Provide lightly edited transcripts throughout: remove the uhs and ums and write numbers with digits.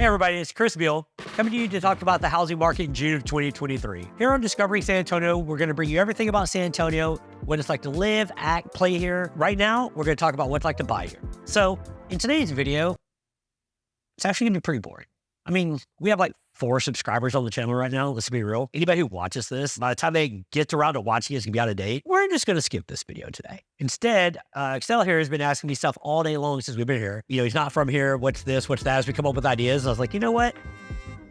Hey everybody, it's Chris Beal, coming to you to talk about the housing market in June of 2023. Here on Discovering San Antonio, we're going to bring you everything about San Antonio, what it's like to live, act, play here. Right now, we're going to talk about what it's like to buy here. So in today's video, it's actually going to be pretty boring. I mean, we have like 4 subscribers on the channel right now. Let's be real. Anybody who watches this, by the time they get around to watching it, it's going to be out of date. We're just going to skip this video today. Instead, Excel here has been asking me stuff all day long since we've been here. You know, he's not from here. What's this? What's that? As we come up with ideas. And I was like, you know what?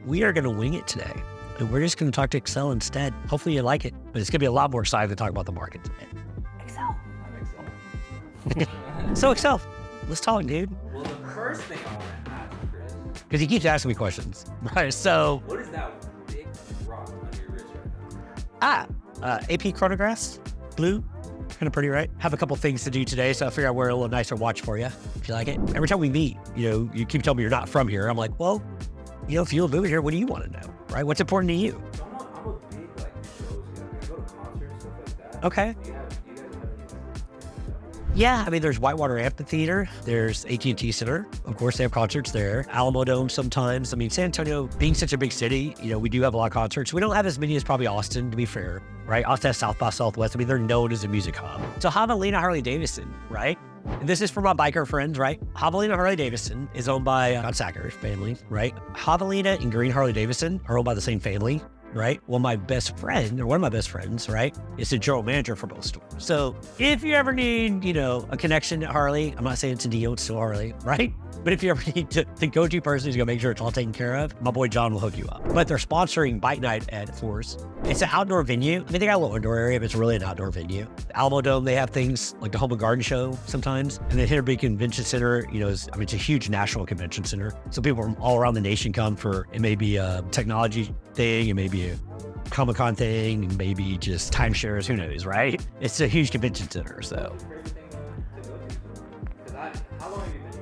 We are going to wing it today. And we're just going to talk to Excel instead. Hopefully you like it. But it's going to be a lot more exciting to talk about the market today. Excel. I'm Excel. So Excel, let's talk, dude. Well, the first thing I want to ask, Chris. Because he keeps asking me questions. Right, so. What is that big rock under your wrist right now? AP chronographs, blue, kind of pretty, right? Have a couple things to do today, so I figured I'd wear a little nicer watch for you, if you like it. Every time we meet, you know, you keep telling me you're not from here. I'm like, well, you know, if you're moving here, what do you want to know, right? What's important to you? So I'm a big, like, shows guy. I go to concerts, stuff like that. Okay. Do you guys have any? Yeah, I mean, there's Whitewater Amphitheater, there's AT&T Center. Of course, they have concerts there. Alamo Dome sometimes. I mean, San Antonio, being such a big city, you know, we do have a lot of concerts. We don't have as many as probably Austin, to be fair, right? Austin has South by Southwest. I mean, they're known as a music hub. So Javelina Harley Davidson, right? And this is for my biker friends, right? Javelina Harley Davidson is owned by John Sacker's family, right? Javelina and Green Harley Davidson are owned by the same family, right? Well, my best friend, or one of my best friends, right, is the general manager for both stores. So if you ever need, you know, a connection at Harley, I'm not saying it's a deal, it's still Harley, right? But if you ever need the go-to person who's gonna make sure it's all taken care of, my boy John will hook you up. But they're sponsoring Bike Night at Force. It's an outdoor venue. I mean, they got a little indoor area, but it's really an outdoor venue. Alamo Dome, they have things like the Home and Garden Show sometimes. And the Hinterby Convention Center, you know, it's a huge national convention center. So people from all around the nation come for, it may be a technology thing, it may be a Comic-Con thing, and maybe just timeshares, who knows, right? It's a huge convention center, so. How long have you been here?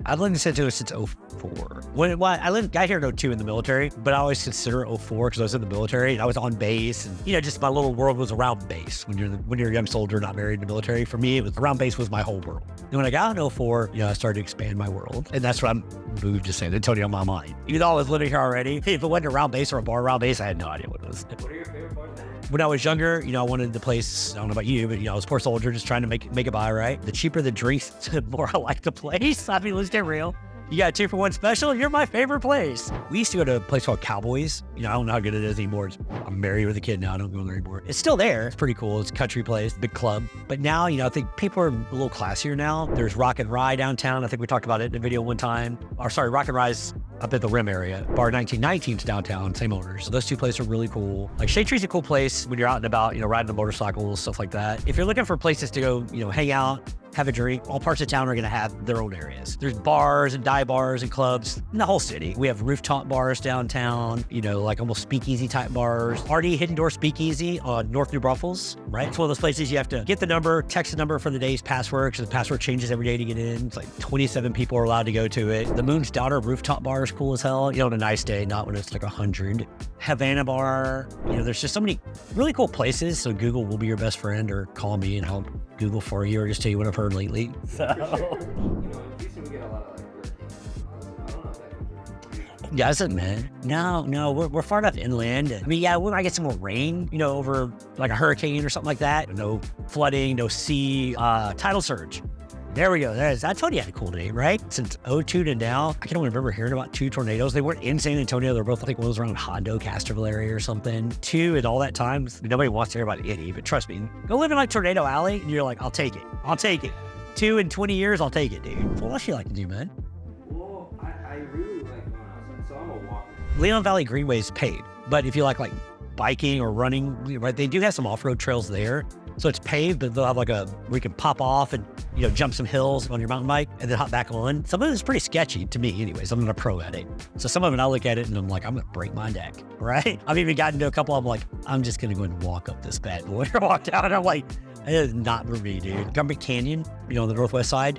I've lived in San Antonio since 04. I got here in 02 in the military, but I always consider 04 because I was in the military and I was on base, and you know, just my little world was around base. When you're a young soldier not married in the military, for me, it was around base was my whole world. And when I got in 04, you know, I started to expand my world, and that's what I moved to San Antonio on my mind. Even though I was living here already, if it wasn't around base or a bar around base, I had no idea what it was. What are your favorite parts? When I was younger, you know, I wanted the place, I don't know about you, but, you know, I was a poor soldier just trying to make it by, right? The cheaper the drinks, the more I like the place. I mean, let's get real. You got a 2-for-1 special? You're my favorite place. We used to go to a place called Cowboys. You know, I don't know how good it is anymore. I'm married with a kid now. I don't go there anymore. It's still there. It's pretty cool. It's a country place, big club. But now, you know, I think people are a little classier now. There's Rock and Rye downtown. I think we talked about it in a video one time. Rock and Rye's up at the Rim area. Bar 1919's downtown, same owners. So those 2 places are really cool. Like Shade Tree's a cool place when you're out and about, you know, riding a motorcycle, stuff like that. If you're looking for places to go, you know, hang out, have a drink, all parts of town are going to have their own areas. There's bars and dive bars and clubs in the whole city. We have rooftop bars downtown, you know, like almost speakeasy type bars. RD Hidden Door Speakeasy on North New Braunfels, right? It's one of those places you have to get the number, text the number for the day's password, because the password changes every day to get in. It's like 27 people are allowed to go to it. The Moon's Daughter rooftop bar is cool as hell. You know, on a nice day, not when it's like 100. Havana Bar, you know, there's just so many really cool places. So Google will be your best friend, or call me and I'll Google for you, or just tell you what I've heard lately. So. You know, in Houston we get a lot of like hurricanes. I don't know if that comes through. Doesn't, man. No, we're far enough inland. I mean, yeah, we might get some more rain, you know, over like a hurricane or something like that. No flooding, no sea, tidal surge. There we go. I told you I had a cool day, right? Since 02 to now, I can only remember hearing about 2 tornadoes. They weren't in San Antonio. They're both, I think, one was around Hondo, Castroville area or something. 2 in all that time. Nobody wants to hear about any, but trust me, go live in like Tornado Alley, and you're like, I'll take it. 2 in 20 years, I'll take it, dude. What else you like to do, man? Well, I really like going outside, so I'm a walker. Leon Valley Greenway is paved, but if you like biking or running, right, they do have some off-road trails there. So it's paved, but they'll have like where you can pop off and, you know, jump some hills on your mountain bike and then hop back on. Some of it is pretty sketchy to me anyways. I'm not a pro at it. So some of it, I look at it and I'm like, I'm going to break my neck, right? I've even gotten to a couple of them like, I'm just going to go and walk up this bad boy. I walked out and I'm like, it is not for me, dude. Government Canyon, you know, on the northwest side,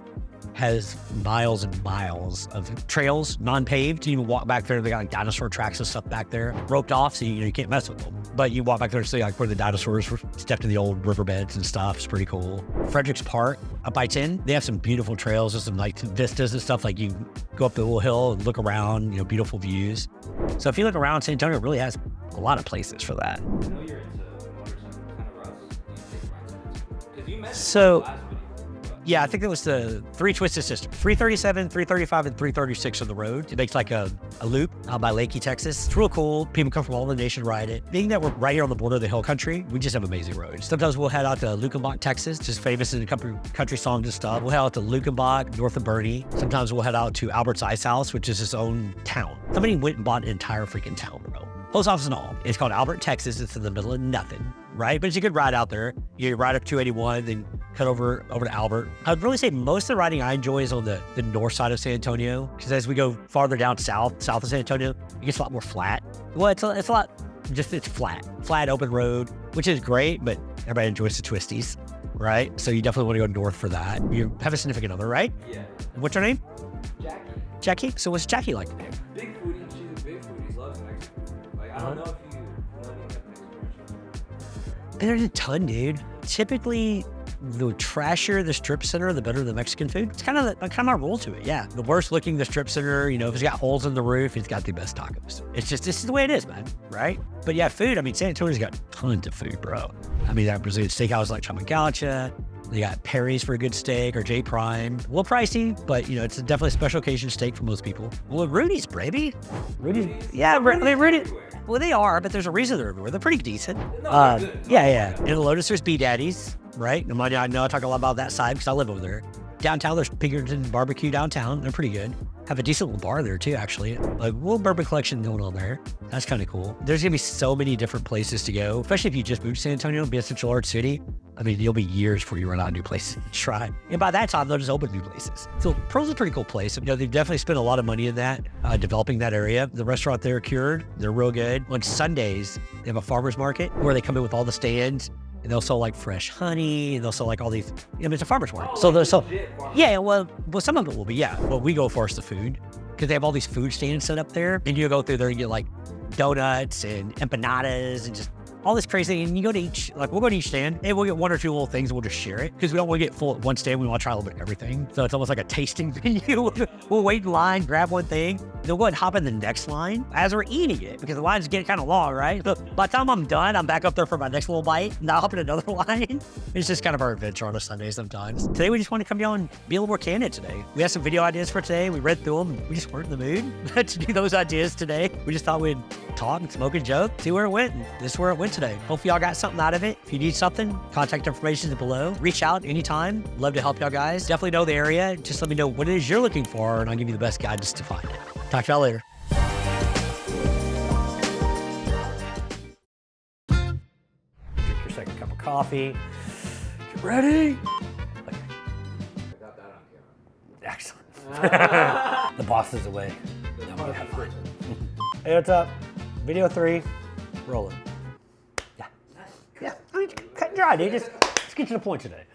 has miles and miles of trails, non-paved. You can walk back there. They got like dinosaur tracks and stuff back there, roped off, so you can't mess with them. But you walk back there and see like where the dinosaurs stepped in the old riverbeds and stuff. It's pretty cool. Frederick's Park up by 10, they have some beautiful trails and some like vistas and stuff. Like you go up the little hill and look around, beautiful views. So if you look around, San Antonio really has a lot of places for that. I know you're into motorcycles, kind of Russ. Because you mentioned So, last video. yeah, I think it was the 3 Twisted Sisters. 337, 335, and 336 on the road. It makes like a loop out by Lakey, Texas. It's real cool. People come from all over the nation ride it. Being that we're right here on the border of the hill country, we just have amazing roads. Sometimes we'll head out to Lukenbach, Texas, just famous in the country songs and stuff. We'll head out to Lukenbach, north of Bernie. Sometimes we'll head out to Albert's Ice House, which is its own town. Somebody went and bought an entire freaking town, bro. Post office and all. It's called Albert, Texas. It's in the middle of nothing, right? But it's a good ride out there. You ride up 281, then cut over to Albert. I'd really say most of the riding I enjoy is on the north side of San Antonio, because as we go farther down south of San Antonio, it gets a lot more flat. Well, it's a lot, it's flat open road, which is great, but everybody enjoys the twisties, right? So you definitely want to go north for that. You have a significant other, right? Yeah. What's her name? Jackie. Jackie? So what's Jackie like? Big foodie. She's a big foodie. Loves Mexican food. Like, I don't know if you know any Mexican restaurants. There's a ton, dude. Typically, the trashier the strip center, the better the Mexican food. It's kind of my rule to it, yeah. The worse looking the strip center, if it's got holes in the roof, it's got the best tacos. It's just, this is the way it is, man, right? But yeah, food, San Antonio's got tons of food, bro. That Brazilian steakhouse like Chamacalcha. They got Perry's for a good steak, or J Prime. A little pricey, but it's definitely a special occasion steak for most people. Well, Rudy's, baby. Rudy's, yeah, Rudy. Well, they are, but there's a reason they're everywhere. They're pretty decent. No, they're good. Yeah. In the Lotus, there's B-Daddies, right? I know I talk a lot about that side because I live over there. Downtown, there's Pinkerton Barbecue downtown. They're pretty good. Have a decent little bar there too, actually. Like a little bourbon collection going on there. That's kind of cool. There's gonna be so many different places to go, especially if you just moved to San Antonio, be a central large city. You'll be years before you run out of new places to try. And by that time, they'll just open new places. So Pearl's a pretty cool place. They've definitely spent a lot of money in that, developing that area. The restaurant there, Cured, they're real good. On Sundays, they have a farmer's market where they come in with all the stands, and they'll sell like fresh honey, and they'll sell like all these, it's a farmer's market. So they'll sell, yeah, well, some of it will be, yeah. What we go for is the food, because they have all these food stands set up there, and you go through there and get like donuts and empanadas and just all this crazy, and you go to we'll go to each stand, and we'll get one or two little things, and we'll just share it, because we don't want to get full at one stand. We want to try a little bit of everything. So it's almost like a tasting menu. We'll wait in line, grab one thing, they'll go ahead and hop in the next line as we're eating it, because the lines get kind of long, right? So by the time I'm done, I'm back up there for my next little bite, and I'll hop in another line. It's just kind of our adventure on a Sunday sometimes. Today, we just want to come down and be a little more candid today. We have some video ideas for today. We read through them, and we just weren't in the mood to do those ideas today. We just thought we'd talk and smoke and joke, see where it went, and this is where it went today. Hopefully y'all got something out of it. If you need something, contact information is below. Reach out anytime. Love to help y'all guys. Definitely know the area. Just let me know what it is you're looking for, and I'll give you the best guidance to find it. Talk to y'all later. Drink your second cup of coffee. Get ready. I got that on camera. Excellent. The boss is away. Now we can have fun. Hey, what's up? Video 3, rolling. Yeah. Cut and dry, dude. Let's get to the point today.